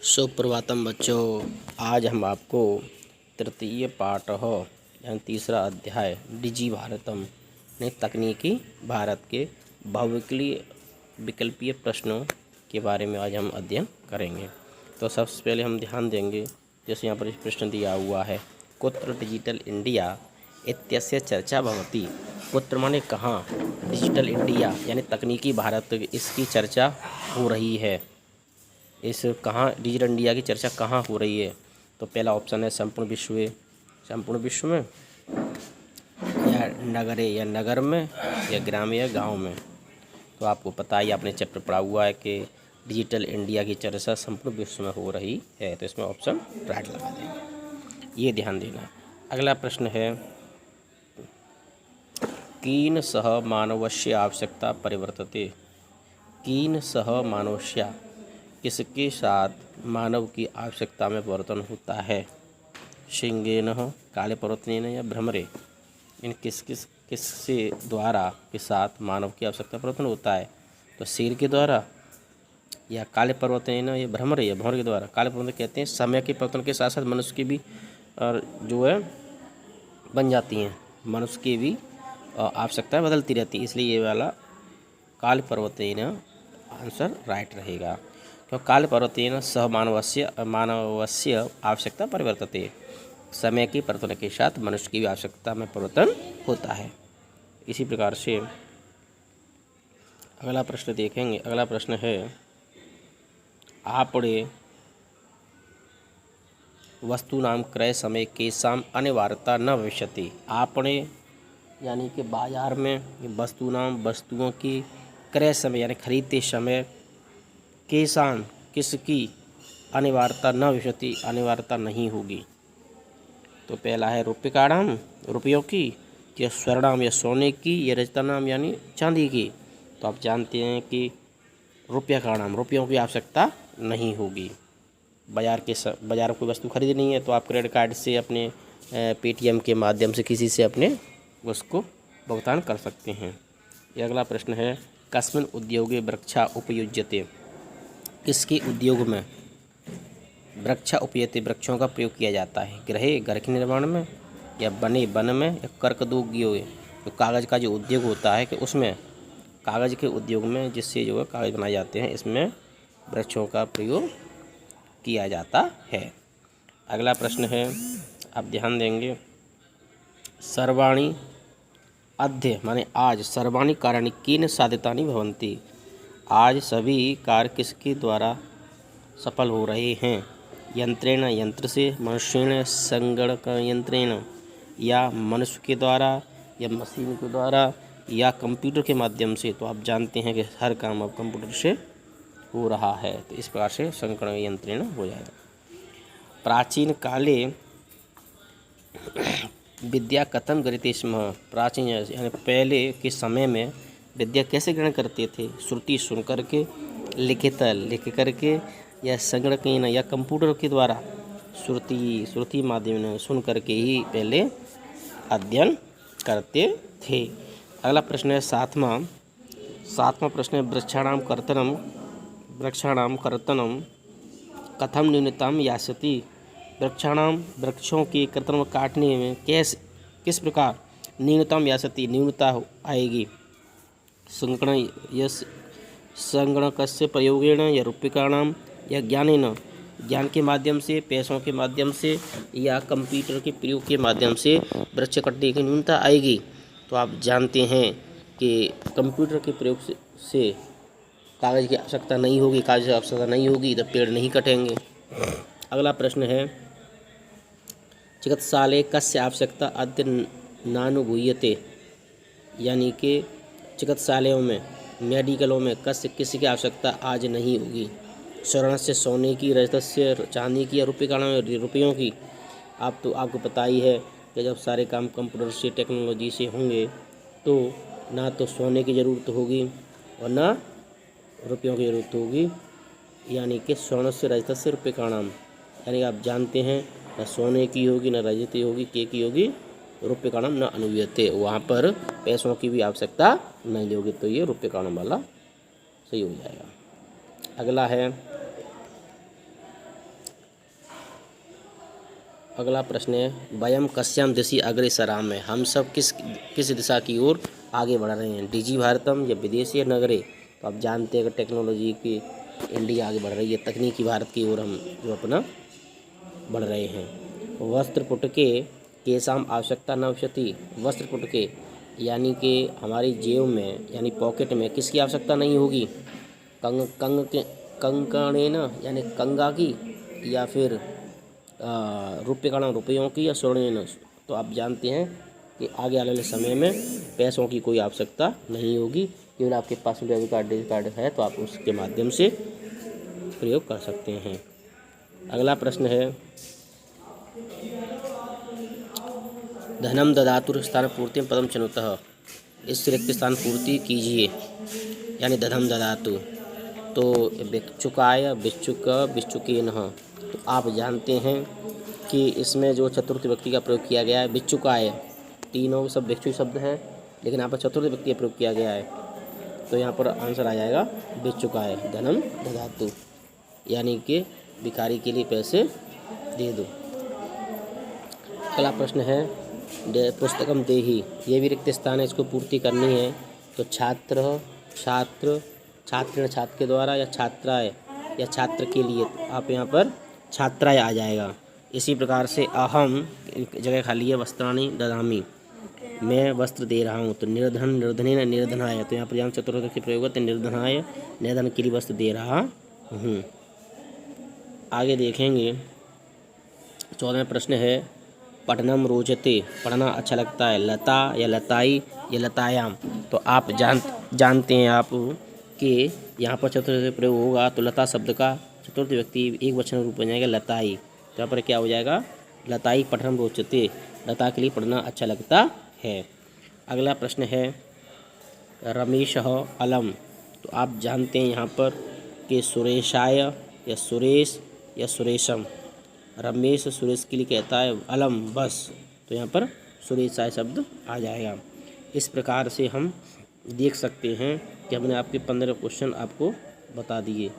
सुप्रभातम बच्चों। आज हम आपको तृतीय पाठ यानी तीसरा अध्याय डिजी भारतम ने तकनीकी भारत के बहुविकल्पीय विकल्पीय प्रश्नों के बारे में आज हम अध्ययन करेंगे। तो सबसे पहले हम ध्यान देंगे, जैसे यहाँ पर इस प्रश्न दिया हुआ है, कुत्र डिजिटल इंडिया इत्यस्य चर्चा भवति। कुत्र माने कहाँ, डिजिटल इंडिया यानी तकनीकी भारत, इसकी चर्चा हो रही है। इस कहाँ डिजिटल इंडिया की चर्चा कहाँ हो रही है? तो पहला ऑप्शन है संपूर्ण विश्व में, या नगरे या नगर में, या ग्राम या गांव में। तो आपको पता ही, आपने चैप्टर पढ़ा हुआ है कि डिजिटल इंडिया की चर्चा संपूर्ण विश्व में हो रही है, तो इसमें ऑप्शन राइट लगा देंगे, ये ध्यान देना। अगला प्रश्न है, कीन सह मानवस्य आवश्यकता परिवर्तते। कीन सह मानवस्य, किसके साथ मानव की आवश्यकता में परिवर्तन होता है? शिंगेन, काले परिवर्तन या भ्रमरे, इन किससे द्वारा के साथ मानव की आवश्यकता परिवर्तन होता है? तो शेर के द्वारा, या काले परिवर्तन या भ्रमरे, या भ्रमर के द्वारा। काले परिवर्तन कहते हैं समय के परिवर्तन के साथ साथ मनुष्य की भी और जो है बन जाती हैं, मनुष्य की भी आवश्यकताएं बदलती रहती है, इसलिए ये वाला काल परिवर्तन आंसर राइट रहेगा। तो काल परिवर्तन सह मानवस्य आवश्यकता परिवर्तते, समय के परिवर्तन के साथ मनुष्य की भी आवश्यकता में परिवर्तन होता है। इसी प्रकार से अगला प्रश्न देखेंगे। अगला प्रश्न है, आपणे वस्तूनां क्रय समय केषां अनिवार्यता न भविष्यति। आपणे यानी कि बाजार में वस्तुओं की क्रय समय यानी खरीदते समय केषां किसकी अनिवार्यता न भविष्यति, अनिवार्यता नहीं होगी। तो पहला है रूप्यकाणाम, रुपयों की, या स्वर्णाम या सोने की, या रजतानाम यानी चांदी की। तो आप जानते हैं कि रूप्यकाणाम, रुपयों की आवश्यकता नहीं होगी। बाजार में कोई वस्तु खरीदनी है तो आप क्रेडिट कार्ड से, अपने पेटीएम के माध्यम से किसी से अपने उसको भुगतान कर सकते हैं। ये अगला प्रश्न है, कस्मिन् उद्योगे वृक्षा उपयुज्यते। किसके उद्योग में वृक्षा उपयुज्यते, वृक्षों का प्रयोग किया जाता है? गृहे, घर के निर्माण में, या बने वन में, या कर्कदोग्योगे, तो कागज़ का जो उद्योग होता है कि उसमें, कागज़ के उद्योग में जिससे जो है कागज़ बनाए जाते हैं, इसमें वृक्षों का प्रयोग किया जाता है। अगला प्रश्न है, आप ध्यान देंगे, सर्वाणि अद्य माने आज, सर्वाणि कार्याणि केन साधितानि भवन्ति। आज सभी कार्य किसके द्वारा सफल हो रहे हैं? यंत्रेण, यंत्र से, मनुष्येण, संगणक यंत्रेण, या मनुष्य के द्वारा, या मशीन के द्वारा, या कंप्यूटर के माध्यम से। तो आप जानते हैं कि हर काम अब कंप्यूटर से हो रहा है, तो इस प्रकार से संगणक यंत्रेण हो जाएगा। प्राचीन काले विद्या कथम गृह्यते स्म। प्राचीन यानी पहले के समय में विद्या कैसे ग्रहण करते थे? श्रुति सुन करके, लिख करके, या संगणक या कंप्यूटर के द्वारा, श्रुति माध्यम में सुन करके ही पहले अध्ययन करते थे। अगला प्रश्न है, सातवां प्रश्न है, वृक्षाणाम कर्तनम कथम न्यूनताम यास्यति। वृक्षों के कर्तन काटने में किस प्रकार न्यूनतम यास्यति, न्यूनता आएगी? संगणकस्य प्रयोगेण, या रूप्यकाणाम, या ज्ञानेन, ज्ञान के माध्यम से, पैसों के माध्यम से, या कंप्यूटर के प्रयोग के माध्यम से वृक्ष कटने की न्यूनता आएगी। तो आप जानते हैं कि कंप्यूटर के प्रयोग से कागज़ की आवश्यकता नहीं होगी, तो पेड़ नहीं कटेंगे। अगला प्रश्न है, चिकित्सालय कस्य आवश्यकता अद्य नानुभूयते। यानी कि चिकित्सालयों में, मेडिकलों में किसी की आवश्यकता आज नहीं होगी। स्वर्णस्य, सोने की, रजतस्य, चांदी की, या रुपयों की। आपको पता ही है कि जब सारे काम कंप्यूटर से, टेक्नोलॉजी से होंगे तो ना तो सोने की ज़रूरत होगी और ना रुपयों की ज़रूरत होगी। यानी कि स्वर्णस्य रजतस्य रूप्यकाणाम, यानी आप जानते हैं न सोने की होगी, न रजत होगी, की होगी, रूप्यकाणाम न अनुव्यते। वहाँ पर पैसों की भी आवश्यकता नहीं होगी, तो ये रूप्यकाणाम वाला सही हो जाएगा। अगला है, अगला प्रश्न है वयम कस्याम दिशि अग्रेसरामः, हम सब किस दिशा की ओर आगे बढ़ रहे हैं, डिजी भारतम या विदेशी नगरे। तो आप जानते हैं कि टेक्नोलॉजी की इंडिया आगे बढ़ रही है, तकनीकी भारत की ओर हम जो अपना बढ़ रहे हैं। वस्त्र पुटके केसाम आवश्यकता न भविष्यति, वस्त्र पुटके यानी कि हमारी जेब में यानी पॉकेट में किसकी आवश्यकता नहीं होगी, कंकणेन यानी कंगा की, या फिर रुपये रुपयों की, या स्वर्णेन। तो आप जानते हैं कि आगे आने वाले समय में पैसों की कोई आवश्यकता नहीं होगी, केवल आपके पास डेबिट कार्ड है तो आप उसके माध्यम से प्रयोग कर सकते हैं। अगला प्रश्न है धनम ददातु स्थान पूर्ति पदम चनुतः, इस रिक्त स्थान पूर्ति कीजिए यानी धनम ददातु। तो भिक्षुकाय भिक्षुक भिक्षुकेन, तो आप जानते हैं कि इसमें जो चतुर्थ व्यक्ति का प्रयोग किया गया है भिक्षुकाय, तीनों सब भिक्षु शब्द है लेकिन यहाँ पर चतुर्थ व्यक्ति का प्रयोग किया गया है, तो यहाँ पर आंसर आ जाएगा भिक्षुकाय धनम ददातु, यानी कि भिखारी के लिए पैसे दे दो। अगला प्रश्न है पुस्तकम देही, ये भी रिक्त स्थान है, इसको पूर्ति करनी है। तो छात्र छात्र के द्वारा या छात्राय या छात्र के लिए, आप यहाँ पर छात्राय आ जाएगा। इसी प्रकार से अहम जगह खाली है, वस्त्राणि ददामि, मैं वस्त्र दे रहा हूँ। तो निर्धन निर्धनेन निर्धनाय, तो यहाँ पर यहाँ चतुर्थ के प्रयोग होते निर्धनाय, निर्धन के लिए वस्त्र दे रहा हूँ। आगे देखेंगे 14वां प्रश्न है पठनम रोचते, पढ़ना अच्छा लगता है, लता या लताई या लतायाम। तो आप जानते हैं आप कि यहाँ पर चतुर्थ प्रयोग होगा तो लता शब्द का चतुर्थ व्यक्ति एक वचन रूप बन जाएगा लताई, तो यहाँ पर क्या हो जाएगा लताई पठनम रोचते, लता के लिए पढ़ना अच्छा लगता है। अगला प्रश्न है रमेश अलम, तो आप जानते हैं यहाँ पर कि सुरेशाय या सुरेश या सुरेशम, रमेश सुरेश के लिए कहता है अलम बस, तो यहाँ पर सुरेशाय शब्द आ जाएगा। इस प्रकार से हम देख सकते हैं कि हमने आपके 15 क्वेश्चन आपको बता दिए।